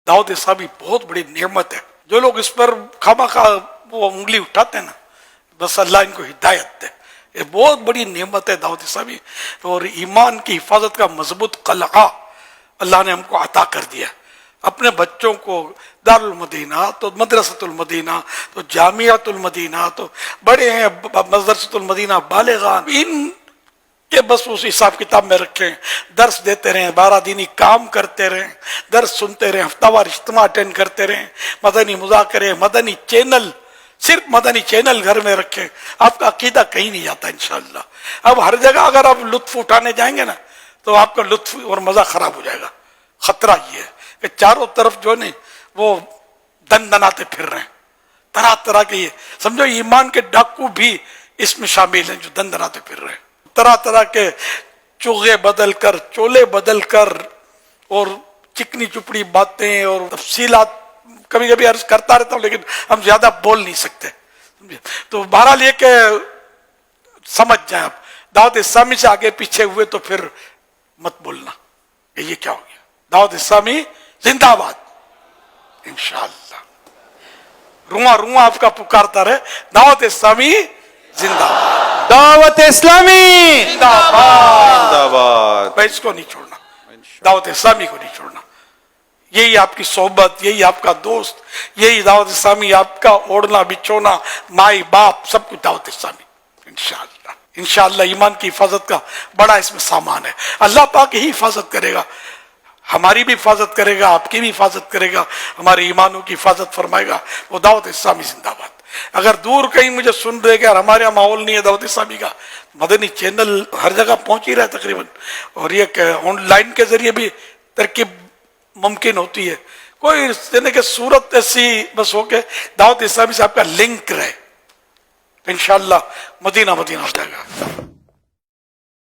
دعوت اسلامی بہت بڑی نعمت ہے. جو لوگ اس پر خواہ وہ انگلی اٹھاتے ہیں نا، بس اللہ ان کو ہدایت دے. یہ بہت بڑی نعمت ہے دعوت اسلامی، اور ایمان کی حفاظت کا مضبوط قلعہ اللہ نے ہم کو عطا کر دیا. اپنے بچوں کو دارالمدینہ، تو مدرسۃ المدینہ، تو جامعۃ المدینہ، تو بڑے ہیں مدرسۃ المدینہ بالغان، ان کہ بس اس حساب کتاب میں رکھیں، درس دیتے رہیں، 12 دینی کام کرتے رہیں، درس سنتے رہیں، ہفتہ وار اجتماع اٹینڈ کرتے رہیں، مدنی مذاکرے، مدنی چینل، صرف مدنی چینل گھر میں رکھیں. آپ کا عقیدہ کہیں نہیں جاتا انشاءاللہ. اب ہر جگہ اگر آپ لطف اٹھانے جائیں گے نا تو آپ کا لطف اور مزہ خراب ہو جائے گا. خطرہ یہ ہے کہ چاروں طرف جو نہیں وہ دن دناتے پھر رہے ہیں، طرح طرح کے، یہ سمجھو ایمان کے ڈاکو بھی اس میں شامل ہیں جو دن دناتے پھر رہے ہیں، طرح طرح کے چوغے بدل کر، چولے بدل کر، اور چکنی چپڑی باتیں اور تفصیلات کبھی کبھی عرض کرتا رہتا ہوں لیکن ہم زیادہ بول نہیں سکتے. تو بہرحال یہ کہ سمجھ جائیں آپ، دعوت اسلامی سے آگے پیچھے ہوئے تو پھر مت بولنا کہ یہ کیا ہو گیا. دعوت اسلامی زندہ باد انشاءاللہ. رواں رواں آپ کا پکارتا رہے، دعوت اسلامی زندہ باد، دعوت اسلامی زندہ باد. زندہ باد. میں اس کو نہیں چھوڑنا، دعوت اسلامی کو نہیں چھوڑنا. یہی آپ کی صحبت، یہی آپ کا دوست، یہی دعوت اسلامی، آپ کا اوڑھنا بچھونا، مائی باپ، سب کچھ دعوت اسلامی انشاءاللہ. انشاءاللہ ایمان کی حفاظت کا بڑا اس میں سامان ہے. اللہ پاک ہی حفاظت کرے گا، ہماری بھی حفاظت کرے گا، آپ کی بھی حفاظت کرے گا، ہمارے ایمانوں کی حفاظت فرمائے گا. وہ دعوت اسلامی زندہ باد. اگر دور کہیں مجھے سن رہے کہ ہمارے یہاں ماحول نہیں ہے دعوت اسلامی کا، مدنی چینل ہر جگہ پہنچ ہی رہا ہے تقریباً، اور یہ کہ آن لائن کے ذریعے بھی ترکیب ممکن ہوتی ہے. کوئی دینے کہ صورت ایسی بس ہو کہ دعوت اسلامی سے آپ کا لنک رہے، انشاءاللہ مدینہ مدینہ ہو جائے گا.